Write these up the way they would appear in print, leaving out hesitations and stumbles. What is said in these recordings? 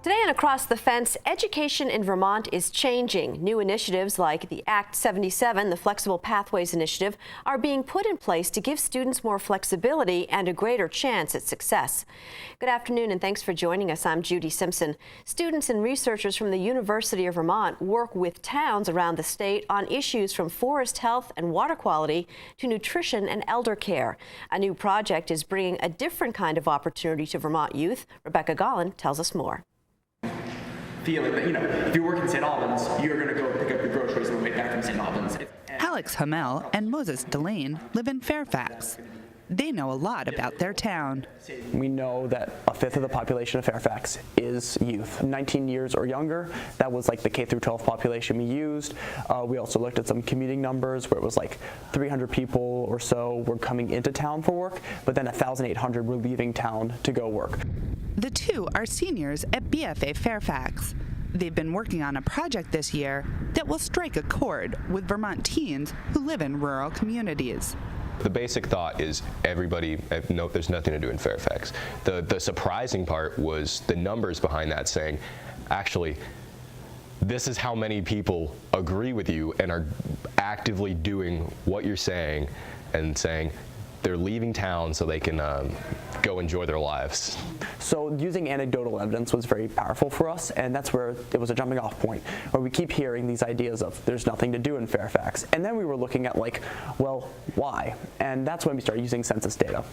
Today on Across the Fence, education in Vermont is changing. New initiatives like the Act 77, the Flexible Pathways Initiative, are being put in place to give students more flexibility and a greater chance at success. Good afternoon and thanks for joining us. I'm Judy Simpson. Students and researchers from the University of Vermont work with towns around the state on issues from forest health and water quality to nutrition and elder care. A new project is bringing a different kind of opportunity to Vermont youth. Rebecca Gollin tells us more. Feeling that, if you work in St. Albans, you're going to go pick up your groceries on the way back from St. Albans. Alex Hamel and Moses Delane live in Fairfax. They know a lot about their town. We know that a fifth of the population of Fairfax is youth, 19 years or younger. That was like the K through 12 population we used. We also looked at some commuting numbers where it was like 300 people or so were coming into town for work, but then 1,800 were leaving town to go work. The two are seniors at BFA Fairfax. They've been working on a project this year that will strike a chord with Vermont teens who live in rural communities. The basic thought is everybody, no, there's nothing to do in Fairfax. The surprising part was the numbers behind that saying, actually, this is how many people agree with you and are actively doing what you're saying and saying they're leaving town so they can go enjoy their lives. So using anecdotal evidence was very powerful for us, and that's where it was a jumping off point, where we keep hearing these ideas of there's nothing to do in Fairfax. And then we were looking at well, why? And that's when we started using census data.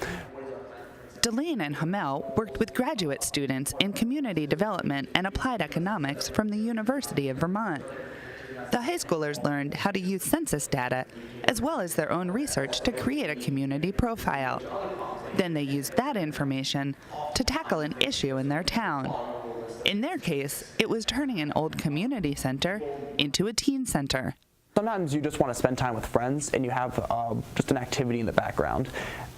Delane and Hamel worked with graduate students in community development and applied economics from the University of Vermont. The high schoolers learned how to use census data as well as their own research to create a community profile. Then they used that information to tackle an issue in their town. In their case, it was turning an old community center into a teen center. Sometimes you just want to spend time with friends and you have just an activity in the background.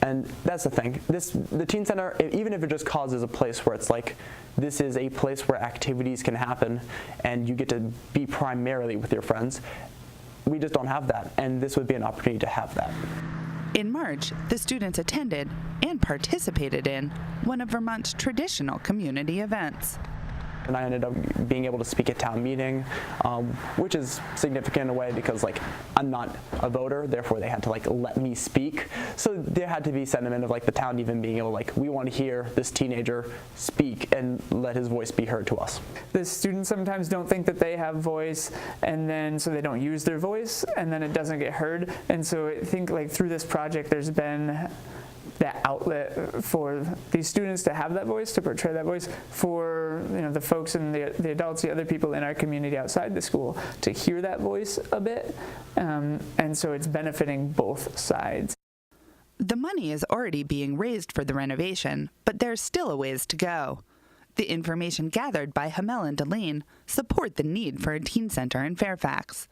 And that's the thing. The teen center, even if it just causes a place where it's like, this is a place where activities can happen and you get to be primarily with your friends, we just don't have that. And this would be an opportunity to have that. In March, the students attended and participated in one of Vermont's traditional community events. And I ended up being able to speak at town meeting, which is significant in a way because I'm not a voter, therefore they had to let me speak. So there had to be sentiment of the town even being able we want to hear this teenager speak and let his voice be heard to us. The students sometimes don't think that they have voice, and then so they don't use their voice, and then it doesn't get heard. And so I think through this project there's been that outlet for these students to have that voice, to portray that voice, for the folks and the adults, the other people in our community outside the school to hear that voice a bit, and so it's benefiting both sides. The money is already being raised for the renovation, but there's still a ways to go. The information gathered by Hamel and Delane support the need for a teen center in Fairfax.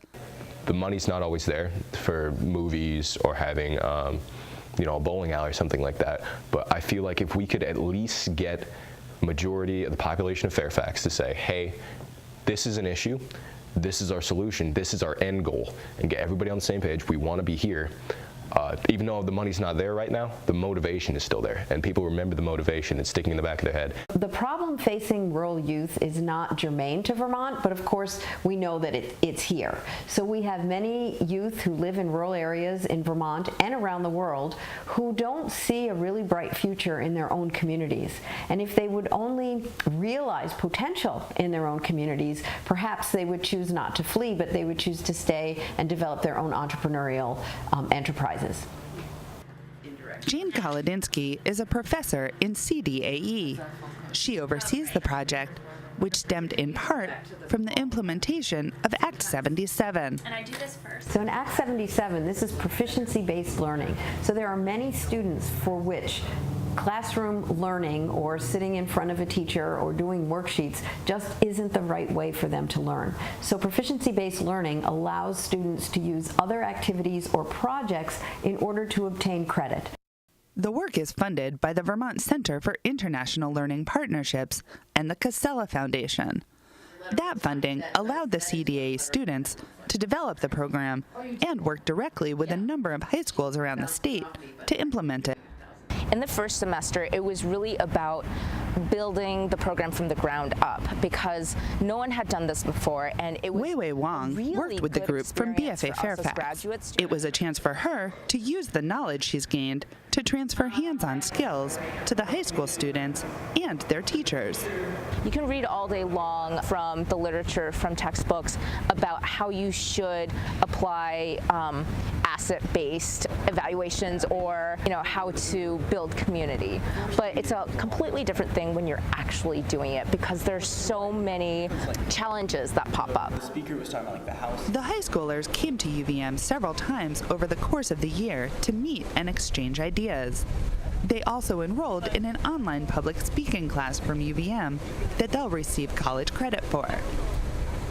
The money's not always there for movies or having a bowling alley or something like that. But I feel like if we could at least get majority of the population of Fairfax to say, hey, this is an issue, this is our solution, this is our end goal, and get everybody on the same page, we want to be here. Even though the money's not there right now, the motivation is still there, and people remember the motivation. It's sticking in the back of their head. The problem facing rural youth is not germane to Vermont, but of course we know that it's here. So we have many youth who live in rural areas in Vermont and around the world who don't see a really bright future in their own communities. And if they would only realize potential in their own communities, perhaps they would choose not to flee, but they would choose to stay and develop their own entrepreneurial enterprises. Jane Kolodinsky is a professor in CDAE. She oversees the project, which stemmed in part from the implementation of Act 77. And I do this first. So in Act 77, this is proficiency-based learning. So there are many students for which classroom learning or sitting in front of a teacher or doing worksheets just isn't the right way for them to learn. So proficiency-based learning allows students to use other activities or projects in order to obtain credit. The work is funded by the Vermont Center for International Learning Partnerships and the Casella Foundation. That funding allowed the CDA students to develop the program and work directly with a number of high schools around the state to implement it. In the first semester, it was really about building the program from the ground up because no one had done this before, and it was Wei Wei Wang really worked with the good group from experience BFA for us as Fairfax. graduates. It was a chance for her to use the knowledge she's gained to transfer hands-on skills to the high school students and their teachers. You can read all day long from the literature, from textbooks, about how you should apply asset-based evaluations or how to build community. But it's a completely different thing when you're actually doing it because there's so many challenges that pop up. The speaker was talking about like the house. The high schoolers came to UVM several times over the course of the year to meet and exchange ideas. They also enrolled in an online public speaking class from UVM that they'll receive college credit for.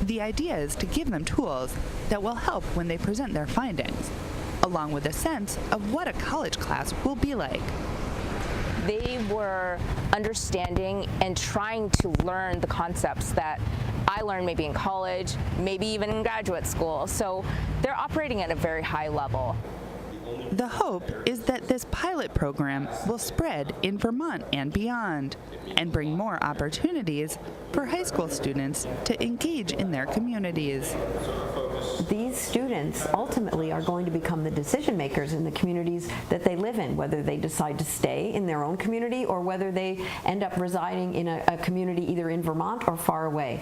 The idea is to give them tools that will help when they present their findings, along with a sense of what a college class will be like. They were understanding and trying to learn the concepts that I learned maybe in college, maybe even in graduate school. So they're operating at a very high level. The hope is that this pilot program will spread in Vermont and beyond and bring more opportunities for high school students to engage in their communities. These students ultimately are going to become the decision makers in the communities that they live in, whether they decide to stay in their own community or whether they end up residing in a community either in Vermont or far away.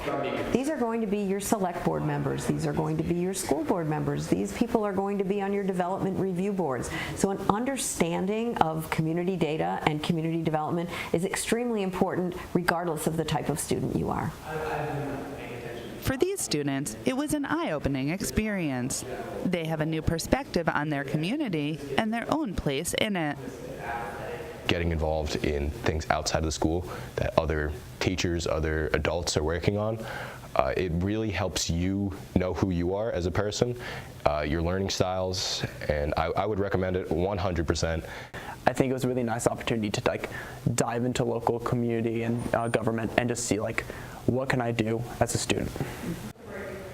These are going to be your select board members. These are going to be your school board members. These people are going to be on your development review boards. So an understanding of community data and community development is extremely important regardless of the type of student you are. For these students, it was an eye-opening experience. They have a new perspective on their community and their own place in it. Getting involved in things outside of the school that other teachers, other adults are working on, it really helps you know who you are as a person, your learning styles, and I would recommend it 100%. I think it was a really nice opportunity to dive into local community and government and just see what can I do as a student.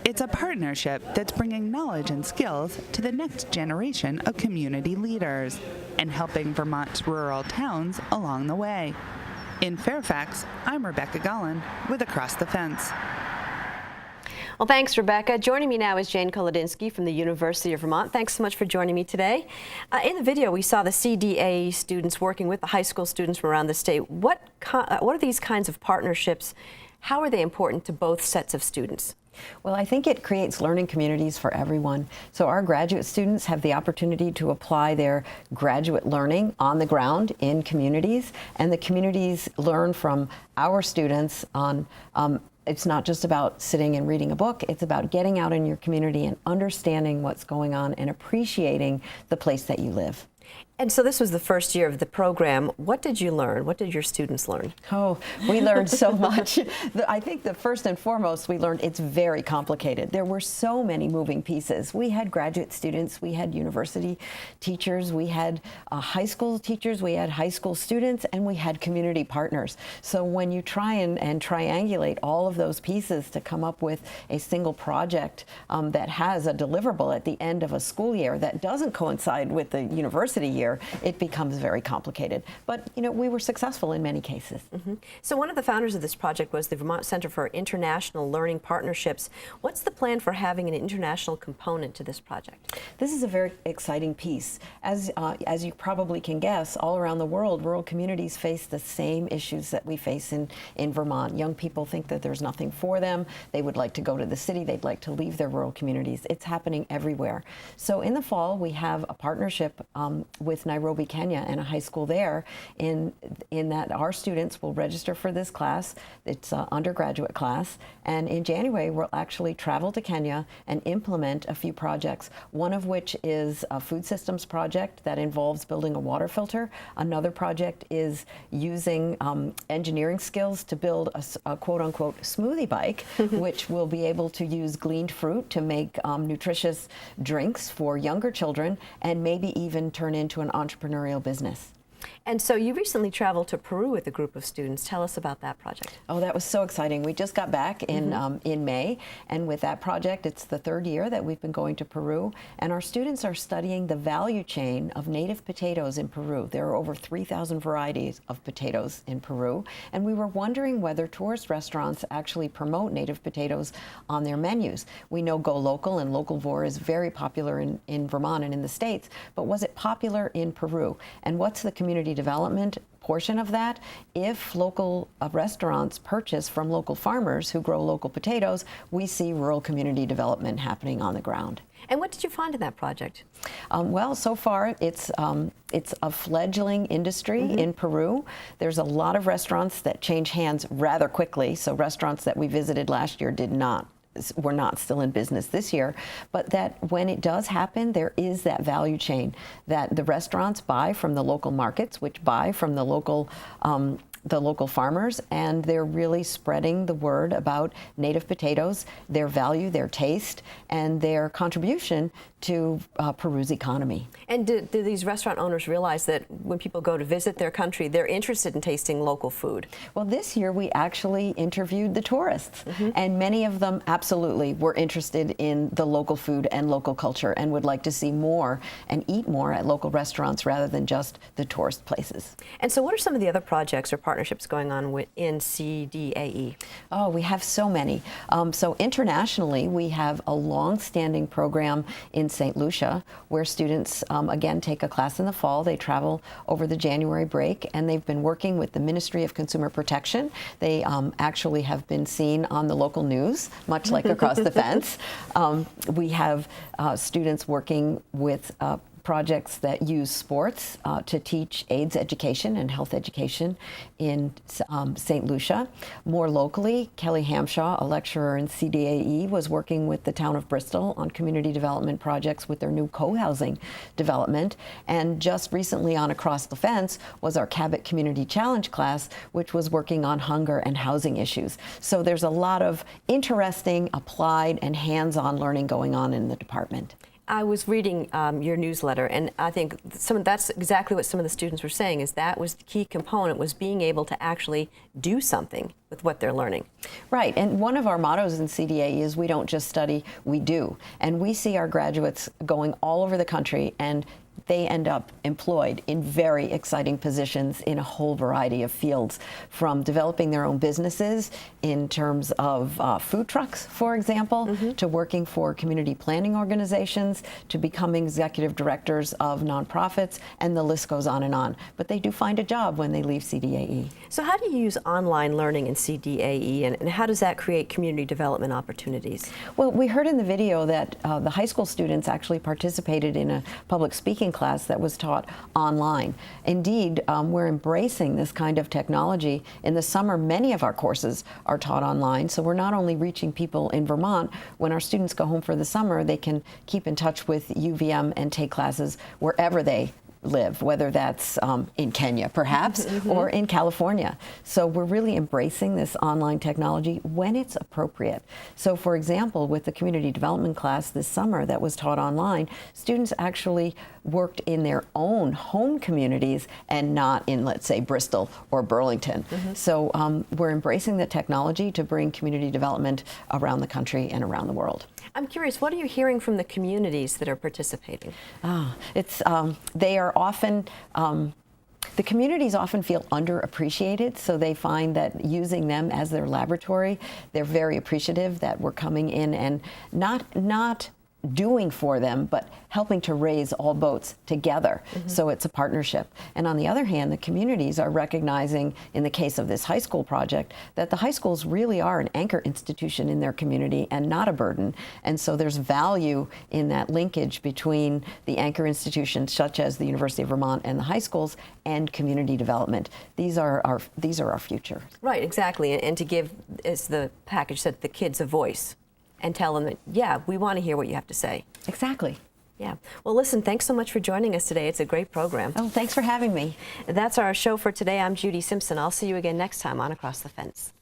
It's a partnership that's bringing knowledge and skills to the next generation of community leaders and helping Vermont's rural towns along the way. In Fairfax, I'm Rebecca Gollin with Across the Fence. Well, thanks, Rebecca. Joining me now is Jane Kolodinsky from the University of Vermont. Thanks so much for joining me today. In the video, we saw the CDA students working with the high school students from around the state. What are these kinds of partnerships? How are they important to both sets of students? Well, I think it creates learning communities for everyone. So our graduate students have the opportunity to apply their graduate learning on the ground in communities, and the communities learn from our students on it's not just about sitting and reading a book, it's about getting out in your community and understanding what's going on and appreciating the place that you live. And so this was the first year of the program. What did you learn? What did your students learn? Oh, we learned so much. I think the first and foremost we learned it's very complicated. There were so many moving pieces. We had graduate students, we had university teachers, we had high school teachers, we had high school students, and we had community partners. So when you try and triangulate all of those pieces to come up with a single project that has a deliverable at the end of a school year that doesn't coincide with the university year, it becomes very complicated. But we were successful in many cases. Mm-hmm. So one of the founders of this project was the Vermont Center for International Learning Partnerships. What's the plan for having an international component to this project? This is a very exciting piece. As you probably can guess, all around the world, rural communities face the same issues that we face in Vermont. Young people think that there's nothing for them. They would like to go to the city. They'd like to leave their rural communities. It's happening everywhere. So in the fall, we have a partnership with with Nairobi, Kenya, and a high school there in that our students will register for this class. It's an undergraduate class, and in January we'll actually travel to Kenya and implement a few projects, one of which is a food systems project that involves building a water filter. Another project is using engineering skills to build a quote-unquote smoothie bike, which will be able to use gleaned fruit to make nutritious drinks for younger children and maybe even turn into an entrepreneurial business. And so you recently traveled to Peru with a group of students. Tell us about that project. Oh, that was so exciting. We just got back in May, and with that project, it's the third year that we've been going to Peru, and our students are studying the value chain of native potatoes in Peru. There are over 3,000 varieties of potatoes in Peru, and we were wondering whether tourist restaurants actually promote native potatoes on their menus. We know Go Local and Localvore is very popular in Vermont and in the States, but was it popular in Peru? And what's the community development portion of that? If local restaurants purchase from local farmers who grow local potatoes, we see rural community development happening on the ground. And what did you find in that project? Well, so far it's a fledgling industry in Peru. There's a lot of restaurants that change hands rather quickly. So restaurants that we visited last year were not still in business this year, but that when it does happen, there is that value chain that the restaurants buy from the local markets, which buy from the local farmers, and they're really spreading the word about native potatoes, their value, their taste, and their contribution to Peru's economy. And do these restaurant owners realize that when people go to visit their country, they're interested in tasting local food? Well, this year we actually interviewed the tourists, and many of them absolutely were interested in the local food and local culture and would like to see more and eat more at local restaurants rather than just the tourist places. And so what are some of the other projects or partnerships going on in CDAE? Oh, we have so many. So internationally, we have a long-standing program in St. Lucia where students, again, take a class in the fall. They travel over the January break, and they've been working with the Ministry of Consumer Protection. They actually have been seen on the local news, much like Across the Fence. We have students working with projects that use sports to teach AIDS education and health education in St. Lucia. More locally, Kelly Hamshaw, a lecturer in CDAE, was working with the town of Bristol on community development projects with their new co-housing development. And just recently on Across the Fence was our Cabot Community Challenge class, which was working on hunger and housing issues. So there's a lot of interesting, applied, and hands-on learning going on in the department. I was reading your newsletter, and I think that's exactly what some of the students were saying, is that was the key component, was being able to actually do something with what they're learning. Right, and one of our mottos in CDA is we don't just study, we do. And we see our graduates going all over the country, and they end up employed in very exciting positions in a whole variety of fields, from developing their own businesses in terms of food trucks, for example, to working for community planning organizations, to becoming executive directors of nonprofits, and the list goes on and on. But they do find a job when they leave CDAE. So how do you use online learning in CDAE, and how does that create community development opportunities? Well, we heard in the video that the high school students actually participated in a public speaking class that was taught online. Indeed, we're embracing this kind of technology. In the summer, many of our courses are taught online, so we're not only reaching people in Vermont. When our students go home for the summer, they can keep in touch with UVM and take classes wherever they live, whether that's in Kenya, perhaps, or in California. So we're really embracing this online technology when it's appropriate. So for example, with the community development class this summer that was taught online, students actually worked in their own home communities and not in, let's say, Bristol or Burlington. So we're embracing the technology to bring community development around the country and around the world. I'm curious, what are you hearing from the communities that are participating? They are often, the communities often feel underappreciated, so they find that using them as their laboratory, they're very appreciative that we're coming in and not doing for them, but helping to raise all boats together. So it's a partnership. And on the other hand, the communities are recognizing, in the case of this high school project, that the high schools really are an anchor institution in their community and not a burden. And so there's value in that linkage between the anchor institutions such as the University of Vermont and the high schools and community development. These are our future. Right, exactly. And to give, as the package said, the kids a voice and tell them that, yeah, we want to hear what you have to say. Exactly. Yeah. Well, listen, thanks so much for joining us today. It's a great program. Oh, thanks for having me. That's our show for today. I'm Judy Simpson. I'll see you again next time on Across the Fence.